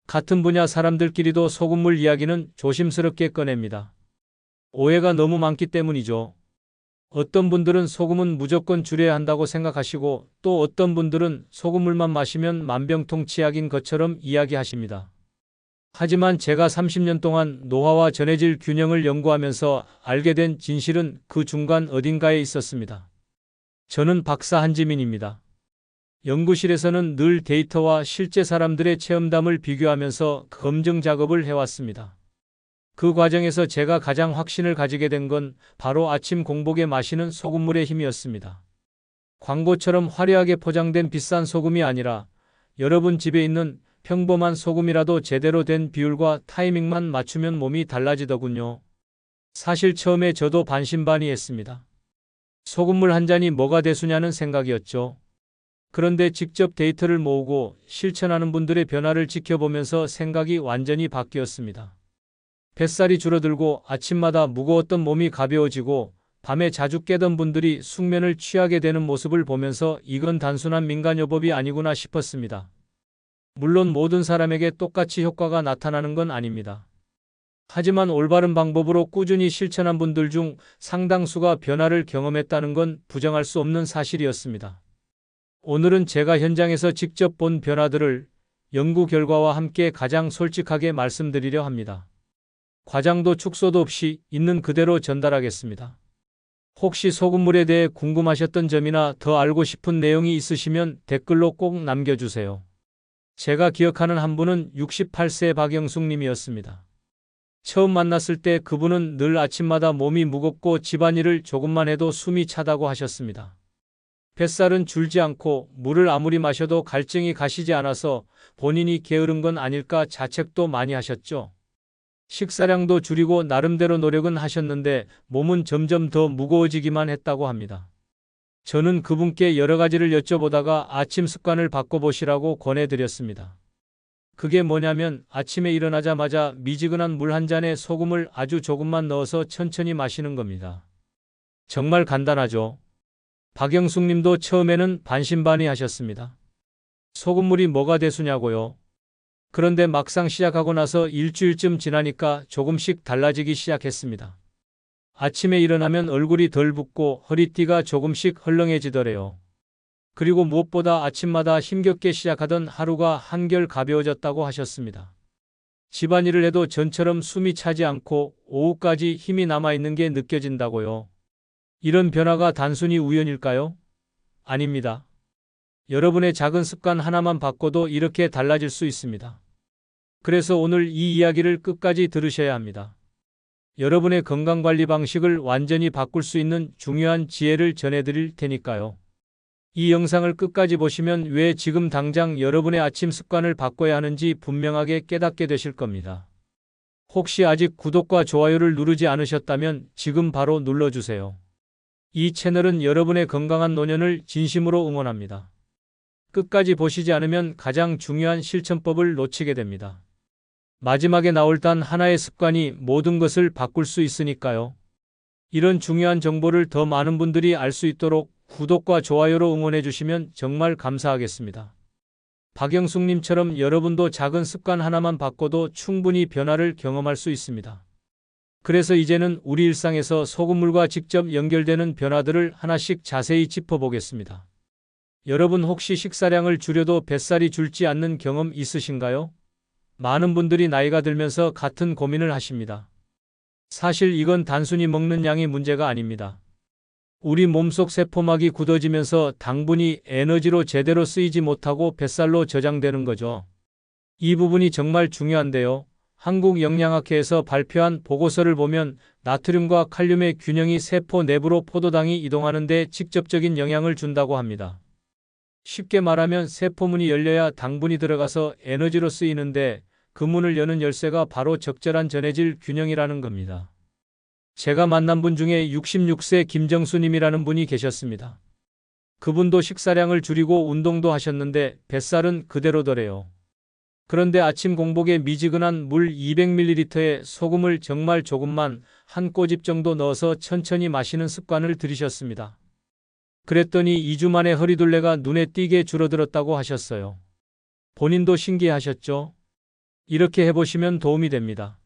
같은 분야 사람들끼리도 소금물 이야기는 조심스럽게 꺼냅니다. 오해가 너무 많기 때문이죠. 어떤 분들은 소금은 무조건 줄여야 한다고 생각하시고 또 어떤 분들은 소금물만 마시면 만병통치약인 것처럼 이야기하십니다. 하지만 제가 30년 동안 노화와 전해질 균형을 연구하면서 알게 된 진실은 그 중간 어딘가에 있었습니다. 저는 박사 한지민입니다. 연구실에서는 늘 데이터와 실제 사람들의 체험담을 비교하면서 검증 작업을 해왔습니다. 그 과정에서 제가 가장 확신을 가지게 된 건 바로 아침 공복에 마시는 소금물의 힘이었습니다. 광고처럼 화려하게 포장된 비싼 소금이 아니라 여러분 집에 있는 평범한 소금이라도 제대로 된 비율과 타이밍만 맞추면 몸이 달라지더군요. 사실 처음에 저도 반신반의했습니다. 소금물 한 잔이 뭐가 대수냐는 생각이었죠. 그런데 직접 데이터를 모으고 실천하는 분들의 변화를 지켜보면서 생각이 완전히 바뀌었습니다. 뱃살이 줄어들고 아침마다 무거웠던 몸이 가벼워지고 밤에 자주 깨던 분들이 숙면을 취하게 되는 모습을 보면서 이건 단순한 민간요법이 아니구나 싶었습니다. 물론 모든 사람에게 똑같이 효과가 나타나는 건 아닙니다. 하지만 올바른 방법으로 꾸준히 실천한 분들 중 상당수가 변화를 경험했다는 건 부정할 수 없는 사실이었습니다. 오늘은 제가 현장에서 직접 본 변화들을 연구 결과와 함께 가장 솔직하게 말씀드리려 합니다. 과장도 축소도 없이 있는 그대로 전달하겠습니다. 혹시 소금물에 대해 궁금하셨던 점이나 더 알고 싶은 내용이 있으시면 댓글로 꼭 남겨주세요. 제가 기억하는 한 분은 68세 박영숙 님이었습니다. 처음 만났을 때 그분은 늘 아침마다 몸이 무겁고 집안일을 조금만 해도 숨이 차다고 하셨습니다. 뱃살은 줄지 않고 물을 아무리 마셔도 갈증이 가시지 않아서 본인이 게으른 건 아닐까 자책도 많이 하셨죠. 식사량도 줄이고 나름대로 노력은 하셨는데 몸은 점점 더 무거워지기만 했다고 합니다. 저는 그분께 여러 가지를 여쭤보다가 아침 습관을 바꿔보시라고 권해드렸습니다. 그게 뭐냐면 아침에 일어나자마자 미지근한 물 한 잔에 소금을 아주 조금만 넣어서 천천히 마시는 겁니다. 정말 간단하죠. 박영숙 님도 처음에는 반신반의하셨습니다. 소금물이 뭐가 대수냐고요? 그런데 막상 시작하고 나서 일주일쯤 지나니까 조금씩 달라지기 시작했습니다. 아침에 일어나면 얼굴이 덜 붓고 허리띠가 조금씩 헐렁해지더래요. 그리고 무엇보다 아침마다 힘겹게 시작하던 하루가 한결 가벼워졌다고 하셨습니다. 집안일을 해도 전처럼 숨이 차지 않고 오후까지 힘이 남아있는 게 느껴진다고요. 이런 변화가 단순히 우연일까요? 아닙니다. 여러분의 작은 습관 하나만 바꿔도 이렇게 달라질 수 있습니다. 그래서 오늘 이 이야기를 끝까지 들으셔야 합니다. 여러분의 건강관리 방식을 완전히 바꿀 수 있는 중요한 지혜를 전해드릴 테니까요. 이 영상을 끝까지 보시면 왜 지금 당장 여러분의 아침 습관을 바꿔야 하는지 분명하게 깨닫게 되실 겁니다. 혹시 아직 구독과 좋아요를 누르지 않으셨다면 지금 바로 눌러주세요. 이 채널은 여러분의 건강한 노년을 진심으로 응원합니다. 끝까지 보시지 않으면 가장 중요한 실천법을 놓치게 됩니다. 마지막에 나올 단 하나의 습관이 모든 것을 바꿀 수 있으니까요. 이런 중요한 정보를 더 많은 분들이 알 수 있도록 구독과 좋아요로 응원해 주시면 정말 감사하겠습니다. 박영숙 님처럼 여러분도 작은 습관 하나만 바꿔도 충분히 변화를 경험할 수 있습니다. 그래서 이제는 우리 일상에서 소금물과 직접 연결되는 변화들을 하나씩 자세히 짚어보겠습니다. 여러분 혹시 식사량을 줄여도 뱃살이 줄지 않는 경험 있으신가요? 많은 분들이 나이가 들면서 같은 고민을 하십니다. 사실 이건 단순히 먹는 양의 문제가 아닙니다. 우리 몸속 세포막이 굳어지면서 당분이 에너지로 제대로 쓰이지 못하고 뱃살로 저장되는 거죠. 이 부분이 정말 중요한데요. 한국영양학회에서 발표한 보고서를 보면 나트륨과 칼륨의 균형이 세포 내부로 포도당이 이동하는 데 직접적인 영향을 준다고 합니다. 쉽게 말하면 세포문이 열려야 당분이 들어가서 에너지로 쓰이는데 그 문을 여는 열쇠가 바로 적절한 전해질 균형이라는 겁니다. 제가 만난 분 중에 66세 김정수님이라는 분이 계셨습니다. 그분도 식사량을 줄이고 운동도 하셨는데 뱃살은 그대로더래요. 그런데 아침 공복에 미지근한 물 200ml에 소금을 정말 조금만 한 꼬집 정도 넣어서 천천히 마시는 습관을 들이셨습니다. 그랬더니 2주 만에 허리둘레가 눈에 띄게 줄어들었다고 하셨어요. 본인도 신기하셨죠? 이렇게 해보시면 도움이 됩니다.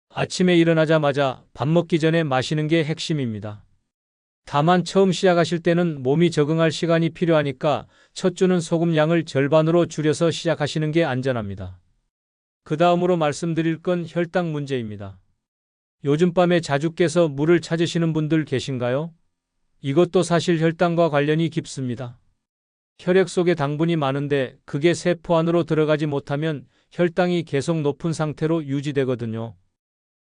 아침에 일어나자마자 밥 먹기 전에 마시는 게 핵심입니다. 다만 처음 시작하실 때는 몸이 적응할 시간이 필요하니까 첫 주는 소금 양을 절반으로 줄여서 시작하시는 게 안전합니다. 그 다음으로 말씀드릴 건 혈당 문제입니다. 요즘 밤에 자주 깨서 물을 찾으시는 분들 계신가요? 이것도 사실 혈당과 관련이 깊습니다. 혈액 속에 당분이 많은데 그게 세포 안으로 들어가지 못하면 혈당이 계속 높은 상태로 유지되거든요.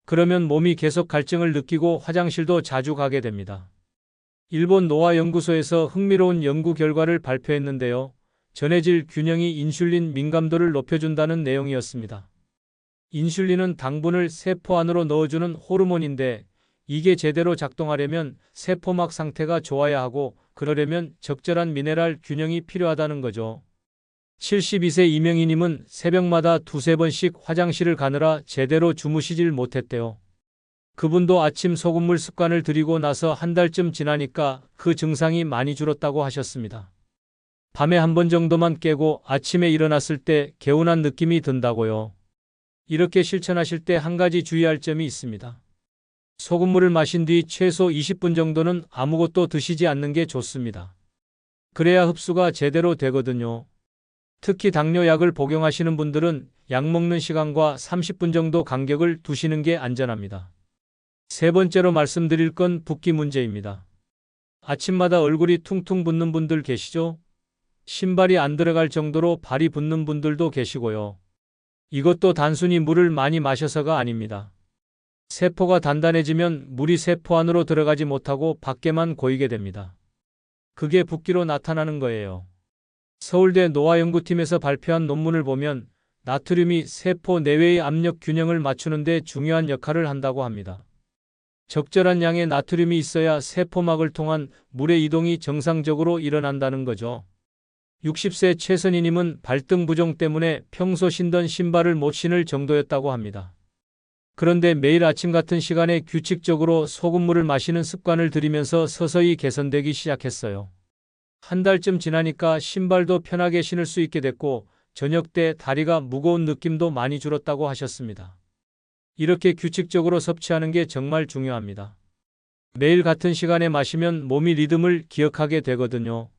그러면 몸이 계속 갈증을 느끼고 화장실도 자주 가게 됩니다. 일본 노화 연구소에서 흥미로운 연구 결과를 발표했는데요. 전해질 균형이 인슐린 민감도를 높여준다는 내용이었습니다. 인슐린은 당분을 세포 안으로 넣어주는 호르몬인데 이게 제대로 작동하려면 세포막 상태가 좋아야 하고 그러려면 적절한 미네랄 균형이 필요하다는 거죠. 72세 이명희님은 새벽마다 두세 번씩 화장실을 가느라 제대로 주무시질 못했대요. 그분도 아침 소금물 습관을 들이고 나서 한 달쯤 지나니까 그 증상이 많이 줄었다고 하셨습니다. 밤에 한 번 정도만 깨고 아침에 일어났을 때 개운한 느낌이 든다고요. 이렇게 실천하실 때 한 가지 주의할 점이 있습니다. 소금물을 마신 뒤 최소 20분 정도는 아무것도 드시지 않는 게 좋습니다. 그래야 흡수가 제대로 되거든요. 특히 당뇨약을 복용하시는 분들은 약 먹는 시간과 30분 정도 간격을 두시는 게 안전합니다. 세 번째로 말씀드릴 건 붓기 문제입니다. 아침마다 얼굴이 퉁퉁 붓는 분들 계시죠? 신발이 안 들어갈 정도로 발이 붓는 분들도 계시고요. 이것도 단순히 물을 많이 마셔서가 아닙니다. 세포가 단단해지면 물이 세포 안으로 들어가지 못하고 밖에만 고이게 됩니다. 그게 붓기로 나타나는 거예요. 서울대 노화연구팀에서 발표한 논문을 보면 나트륨이 세포 내외의 압력 균형을 맞추는 데 중요한 역할을 한다고 합니다. 적절한 양의 나트륨이 있어야 세포막을 통한 물의 이동이 정상적으로 일어난다는 거죠. 60세 최선희님은 발등 부종 때문에 평소 신던 신발을 못 신을 정도였다고 합니다. 그런데 매일 아침 같은 시간에 규칙적으로 소금물을 마시는 습관을 들이면서 서서히 개선되기 시작했어요. 한 달쯤 지나니까 신발도 편하게 신을 수 있게 됐고 저녁 때 다리가 무거운 느낌도 많이 줄었다고 하셨습니다. 이렇게 규칙적으로 섭취하는 게 정말 중요합니다. 매일 같은 시간에 마시면 몸이 리듬을 기억하게 되거든요.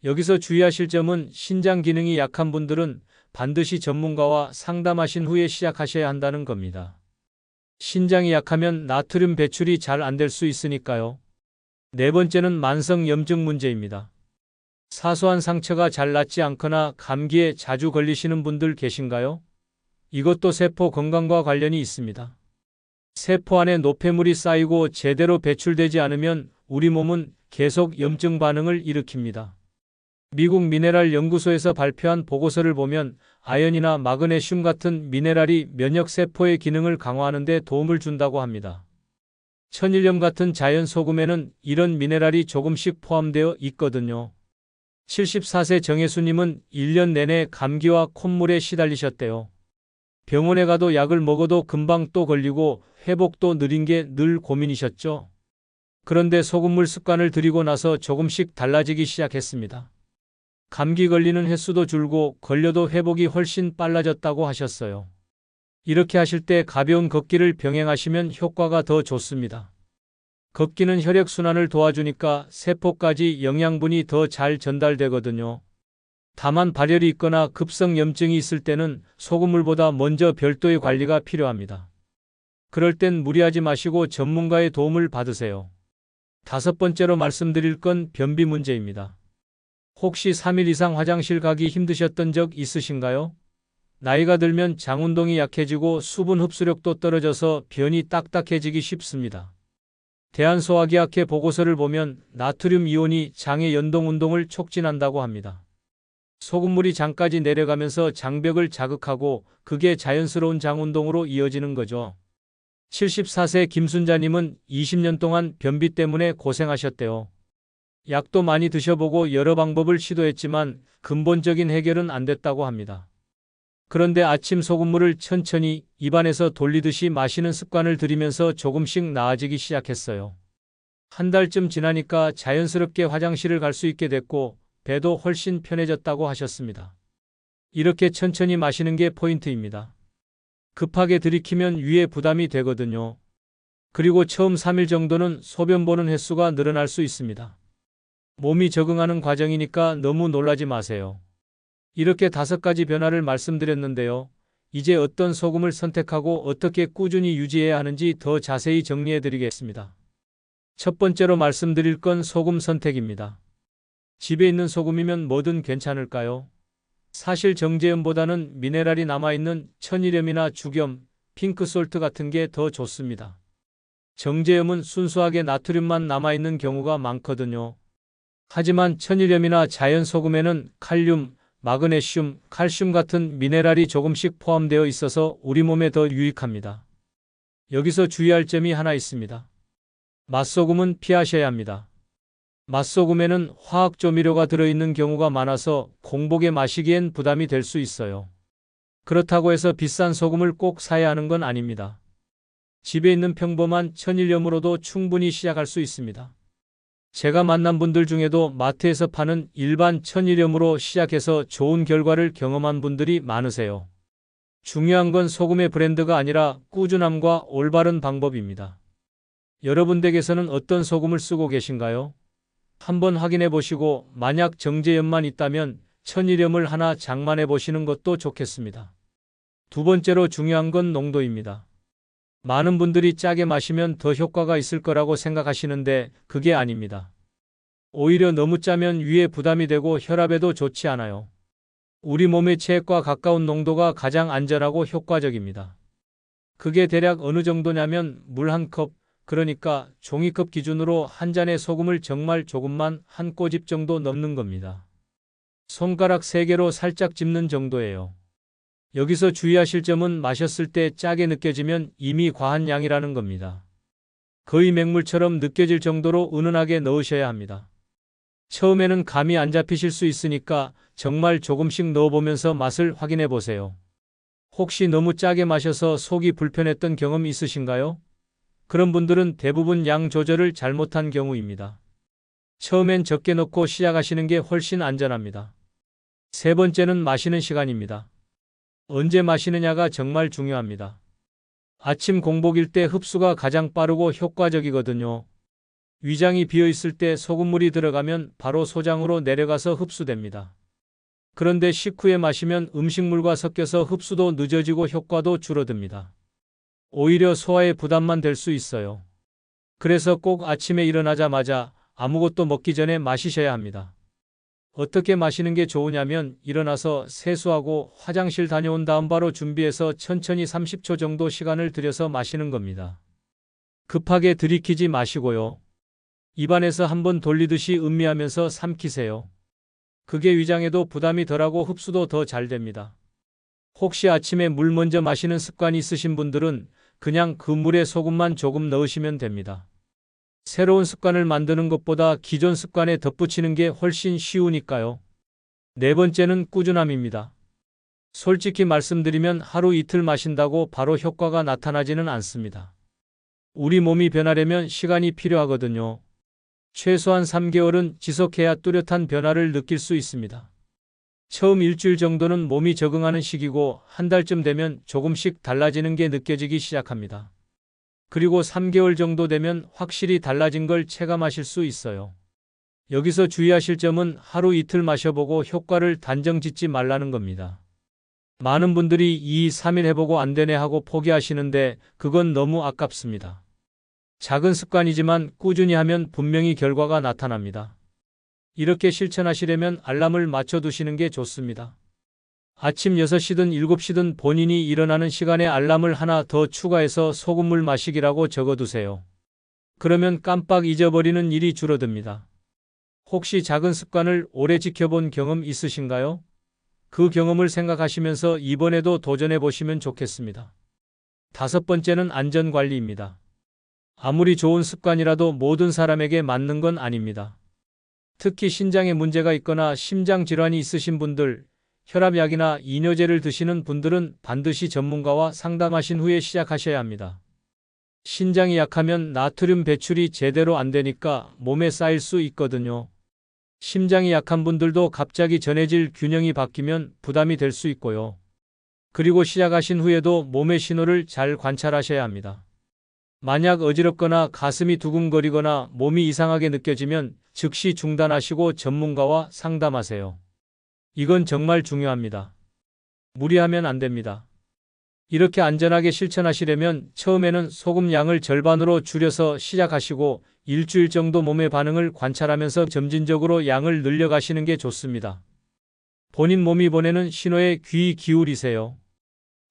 여기서 주의하실 점은 신장 기능이 약한 분들은 반드시 전문가와 상담하신 후에 시작하셔야 한다는 겁니다. 신장이 약하면 나트륨 배출이 잘 안 될 수 있으니까요. 네 번째는 만성 염증 문제입니다. 사소한 상처가 잘 낫지 않거나 감기에 자주 걸리시는 분들 계신가요? 이것도 세포 건강과 관련이 있습니다. 세포 안에 노폐물이 쌓이고 제대로 배출되지 않으면 우리 몸은 계속 염증 반응을 일으킵니다. 미국 미네랄 연구소에서 발표한 보고서를 보면 아연이나 마그네슘 같은 미네랄이 면역 세포의 기능을 강화하는 데 도움을 준다고 합니다. 천일염 같은 자연 소금에는 이런 미네랄이 조금씩 포함되어 있거든요. 74세 정혜수님은 1년 내내 감기와 콧물에 시달리셨대요. 병원에 가도 약을 먹어도 금방 또 걸리고 회복도 느린 게 늘 고민이셨죠. 그런데 소금물 습관을 들이고 나서 조금씩 달라지기 시작했습니다. 감기 걸리는 횟수도 줄고 걸려도 회복이 훨씬 빨라졌다고 하셨어요. 이렇게 하실 때 가벼운 걷기를 병행하시면 효과가 더 좋습니다. 걷기는 혈액순환을 도와주니까 세포까지 영양분이 더 잘 전달되거든요. 다만 발열이 있거나 급성 염증이 있을 때는 소금물보다 먼저 별도의 관리가 필요합니다. 그럴 땐 무리하지 마시고 전문가의 도움을 받으세요. 다섯 번째로 말씀드릴 건 변비 문제입니다. 혹시 3일 이상 화장실 가기 힘드셨던 적 있으신가요? 나이가 들면 장 운동이 약해지고 수분 흡수력도 떨어져서 변이 딱딱해지기 쉽습니다. 대한소화기학회 보고서를 보면 나트륨 이온이 장의 연동 운동을 촉진한다고 합니다. 소금물이 장까지 내려가면서 장벽을 자극하고 그게 자연스러운 장 운동으로 이어지는 거죠. 74세 김순자님은 20년 동안 변비 때문에 고생하셨대요. 약도 많이 드셔보고 여러 방법을 시도했지만 근본적인 해결은 안 됐다고 합니다. 그런데 아침 소금물을 천천히 입안에서 돌리듯이 마시는 습관을 들이면서 조금씩 나아지기 시작했어요. 한 달쯤 지나니까 자연스럽게 화장실을 갈 수 있게 됐고 배도 훨씬 편해졌다고 하셨습니다. 이렇게 천천히 마시는 게 포인트입니다. 급하게 들이키면 위에 부담이 되거든요. 그리고 처음 3일 정도는 소변 보는 횟수가 늘어날 수 있습니다. 몸이 적응하는 과정이니까 너무 놀라지 마세요. 이렇게 5가지 변화를 말씀드렸는데요. 이제 어떤 소금을 선택하고 어떻게 꾸준히 유지해야 하는지 더 자세히 정리해 드리겠습니다. 첫 번째로 말씀드릴 건 소금 선택입니다. 집에 있는 소금이면 뭐든 괜찮을까요? 사실 정제염보다는 미네랄이 남아있는 천일염이나 죽염, 핑크솔트 같은 게 더 좋습니다. 정제염은 순수하게 나트륨만 남아있는 경우가 많거든요. 하지만 천일염이나 자연소금에는 칼륨, 마그네슘, 칼슘 같은 미네랄이 조금씩 포함되어 있어서 우리 몸에 더 유익합니다. 여기서 주의할 점이 하나 있습니다. 맛소금은 피하셔야 합니다. 맛소금에는 화학 조미료가 들어있는 경우가 많아서 공복에 마시기엔 부담이 될 수 있어요. 그렇다고 해서 비싼 소금을 꼭 사야 하는 건 아닙니다. 집에 있는 평범한 천일염으로도 충분히 시작할 수 있습니다. 제가 만난 분들 중에도 마트에서 파는 일반 천일염으로 시작해서 좋은 결과를 경험한 분들이 많으세요. 중요한 건 소금의 브랜드가 아니라 꾸준함과 올바른 방법입니다. 여러분 댁에서는 어떤 소금을 쓰고 계신가요? 한번 확인해 보시고 만약 정제염만 있다면 천일염을 하나 장만해 보시는 것도 좋겠습니다. 두 번째로 중요한 건 농도입니다. 많은 분들이 짜게 마시면 더 효과가 있을 거라고 생각하시는데 그게 아닙니다. 오히려 너무 짜면 위에 부담이 되고 혈압에도 좋지 않아요. 우리 몸의 체액과 가까운 농도가 가장 안전하고 효과적입니다. 그게 대략 어느 정도냐면 물 1컵, 그러니까 종이컵 기준으로 한 잔의 소금을 정말 조금만 한 꼬집 정도 넣는 겁니다. 손가락 3개로 살짝 짚는 정도예요. 여기서 주의하실 점은 마셨을 때 짜게 느껴지면 이미 과한 양이라는 겁니다. 거의 맹물처럼 느껴질 정도로 은은하게 넣으셔야 합니다. 처음에는 감이 안 잡히실 수 있으니까 정말 조금씩 넣어보면서 맛을 확인해 보세요. 혹시 너무 짜게 마셔서 속이 불편했던 경험 있으신가요? 그런 분들은 대부분 양 조절을 잘못한 경우입니다. 처음엔 적게 넣고 시작하시는 게 훨씬 안전합니다. 세 번째는 마시는 시간입니다. 언제 마시느냐가 정말 중요합니다. 아침 공복일 때 흡수가 가장 빠르고 효과적이거든요. 위장이 비어 있을 때 소금물이 들어가면 바로 소장으로 내려가서 흡수됩니다. 그런데 식후에 마시면 음식물과 섞여서 흡수도 늦어지고 효과도 줄어듭니다. 오히려 소화에 부담만 될 수 있어요. 그래서 꼭 아침에 일어나자마자 아무것도 먹기 전에 마시셔야 합니다. 어떻게 마시는 게 좋으냐면 일어나서 세수하고 화장실 다녀온 다음 바로 준비해서 천천히 30초 정도 시간을 들여서 마시는 겁니다. 급하게 들이키지 마시고요. 입안에서 한번 돌리듯이 음미하면서 삼키세요. 그게 위장에도 부담이 덜하고 흡수도 더 잘 됩니다. 혹시 아침에 물 먼저 마시는 습관이 있으신 분들은 그냥 그 물에 소금만 조금 넣으시면 됩니다. 새로운 습관을 만드는 것보다 기존 습관에 덧붙이는 게 훨씬 쉬우니까요. 네 번째는 꾸준함입니다. 솔직히 말씀드리면 하루 이틀 마신다고 바로 효과가 나타나지는 않습니다. 우리 몸이 변하려면 시간이 필요하거든요. 최소한 3개월은 지속해야 뚜렷한 변화를 느낄 수 있습니다. 처음 일주일 정도는 몸이 적응하는 시기고 한 달쯤 되면 조금씩 달라지는 게 느껴지기 시작합니다. 그리고 3개월 정도 되면 확실히 달라진 걸 체감하실 수 있어요. 여기서 주의하실 점은 하루 이틀 마셔보고 효과를 단정 짓지 말라는 겁니다. 많은 분들이 2, 3일 해보고 안 되네 하고 포기하시는데 그건 너무 아깝습니다. 작은 습관이지만 꾸준히 하면 분명히 결과가 나타납니다. 이렇게 실천하시려면 알람을 맞춰두시는 게 좋습니다. 아침 6시든 7시든 본인이 일어나는 시간에 알람을 하나 더 추가해서 소금물 마시기라고 적어두세요. 그러면 깜빡 잊어버리는 일이 줄어듭니다. 혹시 작은 습관을 오래 지켜본 경험 있으신가요? 그 경험을 생각하시면서 이번에도 도전해 보시면 좋겠습니다. 5번째는 안전관리입니다. 아무리 좋은 습관이라도 모든 사람에게 맞는 건 아닙니다. 특히 신장에 문제가 있거나 심장질환이 있으신 분들, 혈압약이나 이뇨제를 드시는 분들은 반드시 전문가와 상담하신 후에 시작하셔야 합니다. 신장이 약하면 나트륨 배출이 제대로 안 되니까 몸에 쌓일 수 있거든요. 심장이 약한 분들도 갑자기 전해질 균형이 바뀌면 부담이 될 수 있고요. 그리고 시작하신 후에도 몸의 신호를 잘 관찰하셔야 합니다. 만약 어지럽거나 가슴이 두근거리거나 몸이 이상하게 느껴지면 즉시 중단하시고 전문가와 상담하세요. 이건 정말 중요합니다. 무리하면 안 됩니다. 이렇게 안전하게 실천하시려면 처음에는 소금 양을 절반으로 줄여서 시작하시고 일주일 정도 몸의 반응을 관찰하면서 점진적으로 양을 늘려가시는 게 좋습니다. 본인 몸이 보내는 신호에 귀 기울이세요.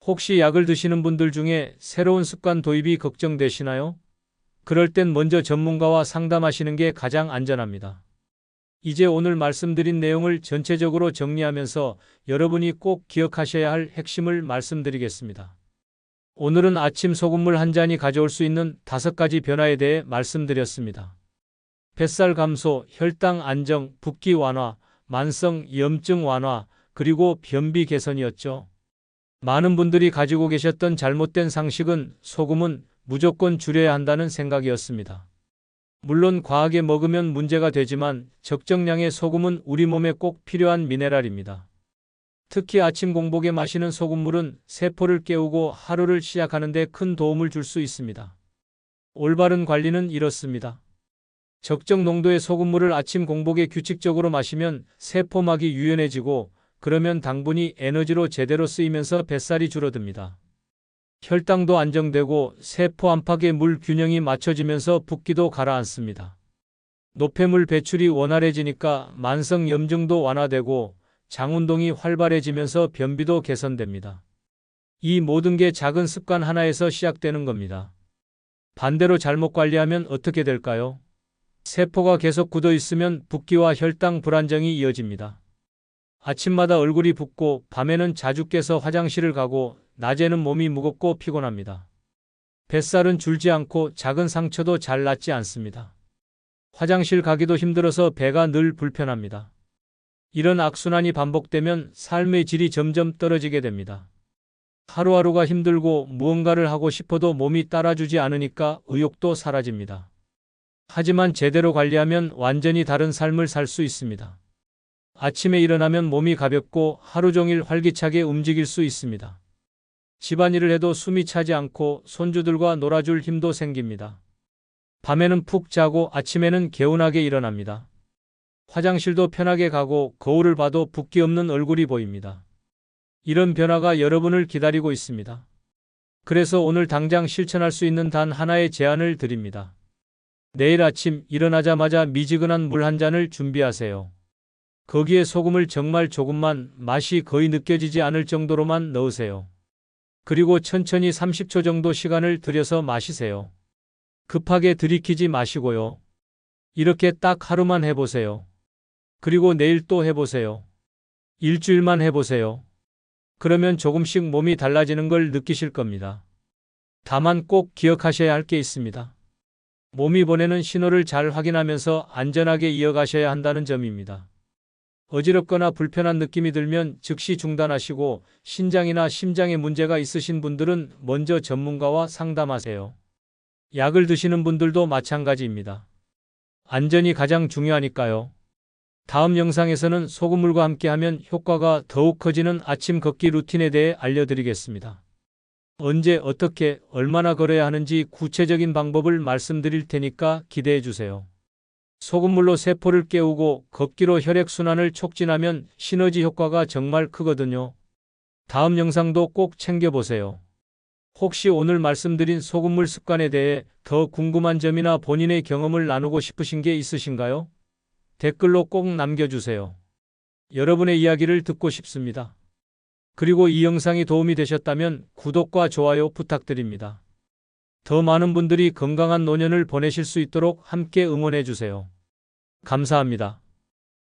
혹시 약을 드시는 분들 중에 새로운 습관 도입이 걱정되시나요? 그럴 땐 먼저 전문가와 상담하시는 게 가장 안전합니다. 이제 오늘 말씀드린 내용을 전체적으로 정리하면서 여러분이 꼭 기억하셔야 할 핵심을 말씀드리겠습니다. 오늘은 아침 소금물 한 잔이 가져올 수 있는 5가지 변화에 대해 말씀드렸습니다. 뱃살 감소, 혈당 안정, 붓기 완화, 만성 염증 완화, 그리고 변비 개선이었죠. 많은 분들이 가지고 계셨던 잘못된 상식은 소금은 무조건 줄여야 한다는 생각이었습니다. 물론 과하게 먹으면 문제가 되지만 적정량의 소금은 우리 몸에 꼭 필요한 미네랄입니다. 특히 아침 공복에 마시는 소금물은 세포를 깨우고 하루를 시작하는 데 큰 도움을 줄 수 있습니다. 올바른 관리는 이렇습니다. 적정 농도의 소금물을 아침 공복에 규칙적으로 마시면 세포막이 유연해지고 그러면 당분이 에너지로 제대로 쓰이면서 뱃살이 줄어듭니다. 혈당도 안정되고 세포 안팎의 물 균형이 맞춰지면서 붓기도 가라앉습니다. 노폐물 배출이 원활해지니까 만성 염증도 완화되고 장 운동이 활발해지면서 변비도 개선됩니다. 이 모든 게 작은 습관 하나에서 시작되는 겁니다. 반대로 잘못 관리하면 어떻게 될까요? 세포가 계속 굳어 있으면 붓기와 혈당 불안정이 이어집니다. 아침마다 얼굴이 붓고 밤에는 자주 깨서 화장실을 가고 낮에는 몸이 무겁고 피곤합니다. 뱃살은 줄지 않고 작은 상처도 잘 낫지 않습니다. 화장실 가기도 힘들어서 배가 늘 불편합니다. 이런 악순환이 반복되면 삶의 질이 점점 떨어지게 됩니다. 하루하루가 힘들고 무언가를 하고 싶어도 몸이 따라주지 않으니까 의욕도 사라집니다. 하지만 제대로 관리하면 완전히 다른 삶을 살 수 있습니다. 아침에 일어나면 몸이 가볍고 하루 종일 활기차게 움직일 수 있습니다. 집안일을 해도 숨이 차지 않고 손주들과 놀아줄 힘도 생깁니다. 밤에는 푹 자고 아침에는 개운하게 일어납니다. 화장실도 편하게 가고 거울을 봐도 붓기 없는 얼굴이 보입니다. 이런 변화가 여러분을 기다리고 있습니다. 그래서 오늘 당장 실천할 수 있는 단 하나의 제안을 드립니다. 내일 아침 일어나자마자 미지근한 물 한 잔을 준비하세요. 거기에 소금을 정말 조금만, 맛이 거의 느껴지지 않을 정도로만 넣으세요. 그리고 천천히 30초 정도 시간을 들여서 마시세요. 급하게 들이키지 마시고요. 이렇게 딱 하루만 해보세요. 그리고 내일 또 해보세요. 일주일만 해보세요. 그러면 조금씩 몸이 달라지는 걸 느끼실 겁니다. 다만 꼭 기억하셔야 할 게 있습니다. 몸이 보내는 신호를 잘 확인하면서 안전하게 이어가셔야 한다는 점입니다. 어지럽거나 불편한 느낌이 들면 즉시 중단하시고 신장이나 심장에 문제가 있으신 분들은 먼저 전문가와 상담하세요. 약을 드시는 분들도 마찬가지입니다. 안전이 가장 중요하니까요. 다음 영상에서는 소금물과 함께하면 효과가 더욱 커지는 아침 걷기 루틴에 대해 알려드리겠습니다. 언제 어떻게 얼마나 걸어야 하는지 구체적인 방법을 말씀드릴 테니까 기대해 주세요. 소금물로 세포를 깨우고 걷기로 혈액순환을 촉진하면 시너지 효과가 정말 크거든요. 다음 영상도 꼭 챙겨보세요. 혹시 오늘 말씀드린 소금물 습관에 대해 더 궁금한 점이나 본인의 경험을 나누고 싶으신 게 있으신가요? 댓글로 꼭 남겨주세요. 여러분의 이야기를 듣고 싶습니다. 그리고 이 영상이 도움이 되셨다면 구독과 좋아요 부탁드립니다. 더 많은 분들이 건강한 노년을 보내실 수 있도록 함께 응원해 주세요. 감사합니다.